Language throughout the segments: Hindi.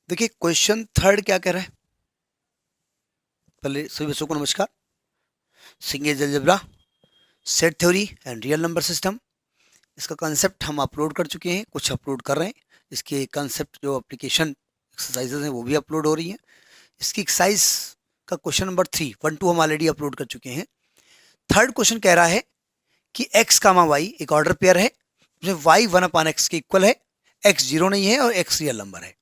देखिए क्वेश्चन थर्ड क्या कह रहा है। पहले सभी बच्चों को नमस्कार। Single algebra, set theory and real number system, इसका कंसेप्ट हम अपलोड कर चुके हैं, कुछ अपलोड कर रहे हैं। इसके कंसेप्ट जो एप्लीकेशन एक्सरसाइजेज हैं वो भी अपलोड हो रही हैं। इसकी एक्सरसाइज का क्वेश्चन नंबर 3 1 2 हम ऑलरेडी अपलोड कर चुके हैं। थर्ड क्वेश्चन कह रहा है कि एक्स कामा वाई एक ऑर्डर पेयर है, उसमें वाई 1/x के इक्वल है, एक्स जीरो नहीं है और एक्स रियल नंबर है।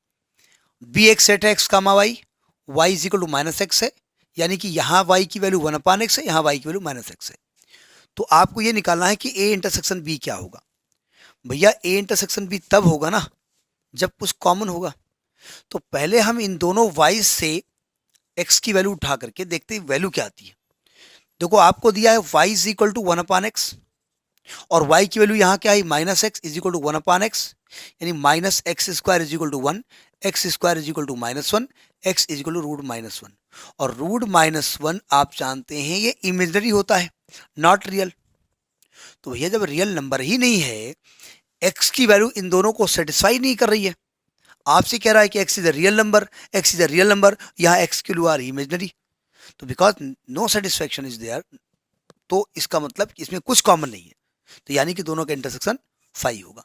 बी एक सेट है x comma y is equal to minus x है, यानी कि यहाँ y की वैल्यू 1/x है, यहाँ y की वैल्यू -x है। तो आपको ये निकालना है कि a इंटरसेक्शन b क्या होगा। भैया a इंटरसेक्शन b तब होगा ना जब कुछ कॉमन होगा। तो पहले हम इन दोनों y से x की वैल्यू उठा करके देखते हैं वैल्यू क्या आती है। देखो आपको दिया है y is equal to 1/x और y की वैल्यू यहाँ क्या है -x is equal to 1/x, यानी -x² is equal to 1, x² is equal to -1, x is equal to √-1। और √-1 आप जानते हैं ये इमेजनरी होता है, नॉट रियल। तो भैया जब रियल नंबर ही नहीं है, x की वैल्यू इन दोनों को सेटिस्फाई नहीं कर रही है। आपसे कह रहा है कि x is a real number, x is a real number, यहाँ x की वैल्यू आ रही है इमेजनरी। तो because no satisfaction is there, तो इसका मतलब इसमें कुछ कॉमन नहीं है, तो यानी कि दोनों का इंटरसेक्शन 5 होगा।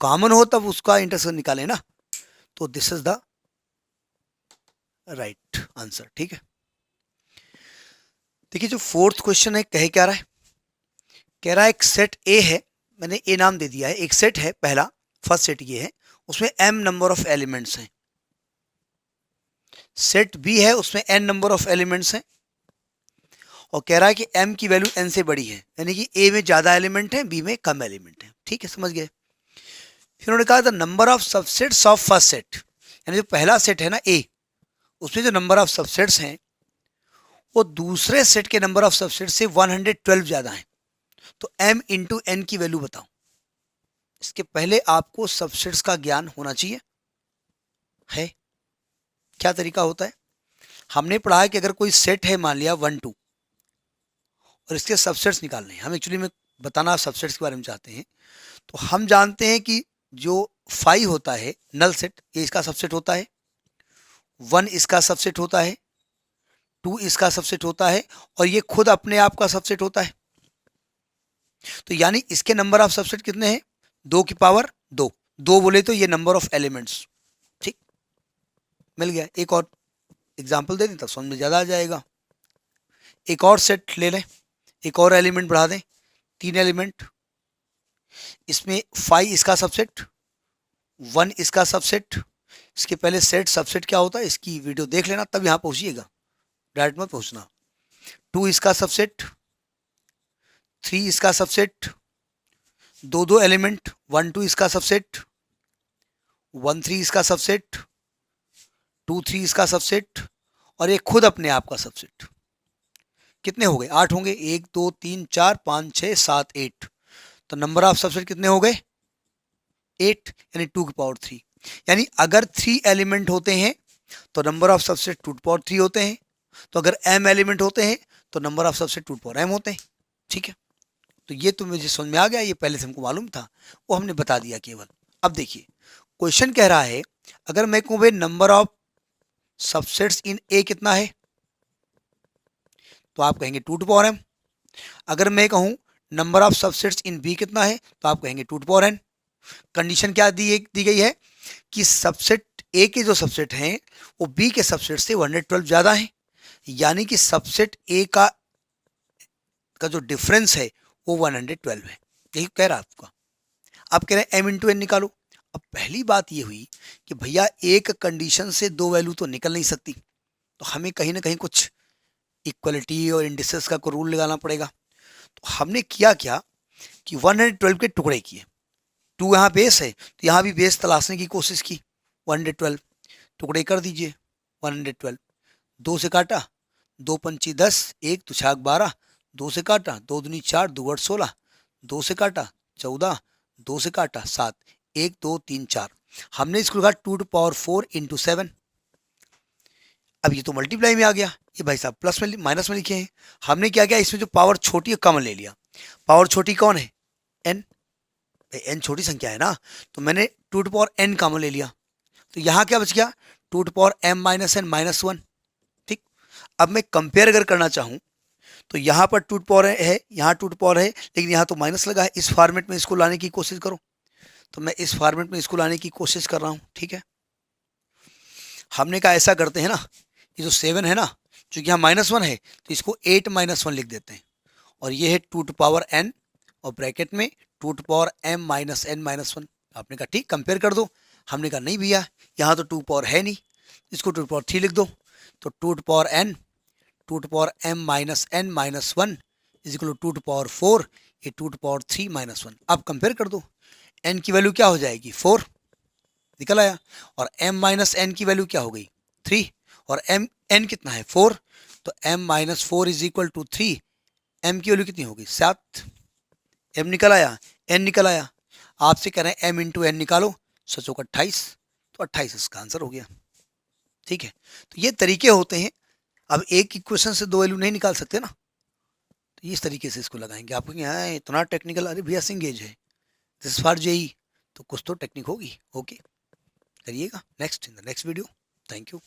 कॉमन हो तब उसका इंटरसेक्शन निकाले ना। तो this is the right answer. ठीक है, देखिए जो फोर्थ क्वेश्चन है कह क्या रहा है। कह रहा है एक सेट ए है, मैंने ए नाम दे दिया है, एक सेट है पहला, फर्स्ट सेट ये है, उसमें m नंबर ऑफ एलिमेंट्स हैं। सेट बी है, उसमें n नंबर ऑफ एलिमेंट्स हैं और कह रहा है कि m की वैल्यू n से बड़ी है, यानी कि a में ज्यादा एलिमेंट है, b में कम एलिमेंट है। ठीक है, समझ गए। फिर उन्होंने कहा the number of subsets of first set, यानी जो पहला सेट है ना a, उसमें जो नंबर ऑफ सबसेट्स हैं वो दूसरे सेट के नंबर ऑफ सबसेट से 112 ज्यादा है। तो m इंटू एन की वैल्यू बताओ। इसके पहले आपको सबसेट्स का ज्ञान होना चाहिए है। क्या तरीका होता है, हमने पढ़ा है कि अगर कोई सेट है मान लिया 1 2 और इसके सबसेट्स निकालने हैं, हम एक्चुअली में बताना सबसेट्स के बारे में चाहते हैं। तो हम जानते हैं कि जो 5 होता है नल सेट, ये इसका सबसेट होता है, 1 इसका सबसेट होता है, 2 इसका सबसेट होता है और ये खुद अपने आप का सबसेट होता है। तो यानी इसके नंबर ऑफ सबसेट कितने हैं, 2 की पावर 2, 2 बोले तो ये नंबर ऑफ एलिमेंट्स। ठीक, मिल गया। एक और एग्जाम्पल दे दें तब समझ में ज़्यादा आ जाएगा। एक और सेट ले लें, एक और एलिमेंट बढ़ा दें, 3 एलिमेंट, इसमें 5 इसका सबसेट, 1 इसका सबसेट। इसके पहले सेट सबसेट क्या होता है इसकी वीडियो देख लेना, तब यहाँ पहुँचिएगा, डायरेक्ट मत पहुँचना। 2 इसका सबसेट, 3 इसका सबसेट, 2 एलिमेंट, 1 2 इसका सबसेट, 1 3 इसका सबसेट, 2 3 इसका सबसेट और ये खुद अपने आप का सबसेट। कितने हो गए, 8 होंगे, 1 2 3 4 5 6 7 8। तो नंबर ऑफ सबसेट कितने हो गए 8, यानी 2 की पावर 3। यानी अगर 3 एलिमेंट होते हैं तो नंबर ऑफ सबसेट 2 की पावर 3 होते हैं। तो अगर m एलिमेंट होते हैं तो नंबर ऑफ सबसेट 2 की पावर m होते हैं। ठीक है, तो ये तो मुझे समझ में आ गया, ये पहले से हमको मालूम था, वो हमने बता दिया केवल। अब देखिए क्वेश्चन कह रहा है अगर मैं कहूँ भाई नंबर ऑफ सबसेट्स इन ए कितना है, तो आप कहेंगे 2 टू पावर m। अगर मैं कहूँ number of subsets in B कितना है, तो आप कहेंगे 2 टू पावर n। कंडीशन क्या दी गई है कि सबसेट ए के जो सबसेट हैं वो बी के सबसेट से 112 ज्यादा है, यानी कि सबसेट ए का जो डिफरेंस है वो 112 है। यही कह रहा है आपका। आप कह रहे हैं m इंटू एन निकालो। अब पहली बात ये हुई कि भैया एक कंडीशन से 2 वैल्यू तो निकल नहीं सकती, तो हमें कहीं ना कहीं कुछ इक्वलिटी और इंडिसेस का कोई रूल लगाना पड़ेगा। तो हमने किया क्या कि 112 के टुकड़े किए, 2 यहाँ बेस है तो यहाँ भी बेस तलाशने की कोशिश की। 112 टुकड़े कर दीजिए, 112 2 से काटा, 2 पंची 10, 1 तो 6 12, 2 से काटा, 2 दूनी 4, 2 8 16, 2 से काटा 14, 2 से काटा 7, 1 2 3 4। हमने इसको लिखा 2 टू पावर 4 इंटू 7। अब ये तो मल्टीप्लाई में आ गया, ये भाई साहब प्लस में माइनस में लिखे हैं। हमने क्या किया, इसमें जो पावर छोटी है कॉमन ले लिया। पावर छोटी कौन है, n, n छोटी संख्या है ना, तो मैंने 2 टू पावर n कॉमन ले लिया। तो यहाँ क्या बच गया, to the power m minus n minus 1। ठीक, अब मैं कंपेयर अगर करना चाहूँ तो यहाँ पर टू द पावर है, यहाँ टू द पावर है, लेकिन यहाँ तो माइनस लगा है। इस फॉर्मेट में इसको लाने की कोशिश करो, तो मैं इस फॉर्मेट में इसको लाने की कोशिश कर रहा हूँ। ठीक है, हमने कहा ऐसा करते हैं ना, ये जो 7 है ना, चूंकि यहाँ -1 है तो इसको 8 - 1 लिख देते हैं, और ये है टू द पावर n और ब्रैकेट में to the power m minus n minus 1। आपने कहा ठीक, कंपेयर कर दो। हमने कहा नहीं भैया, यहाँ तो टू पावर है नहीं, इसको टू पावर 3 लिख दो। तो to the power n to the power m minus n minus 1 is equal to the power 4, ये टू द पावर 3 माइनस 1। अब कंपेयर कर दो, n की वैल्यू क्या हो जाएगी 4 निकल आया, और m माइनस n की वैल्यू क्या हो गई 3, और n कितना है 4, तो m minus 4 is equal to 3, m की वैल्यू कितनी होगी 7, m निकल आया, n निकल आया। आपसे कह रहे हैं m इंटू n निकालो, सचो का 28, तो 28 इसका आंसर हो गया। ठीक है, तो ये तरीके होते हैं। अब एक इक्वेशन से 2 वैल्यू नहीं निकाल सकते ना, तो इस तरीके से इसको लगाएंगे। आपको यहाँ इतना टेक्निकल, अरे भैया सिंगेज है, दिस फॉर जेई, तो कुछ तो टेक्निक होगी। ओके, करिएगा next in the next video. Thank you.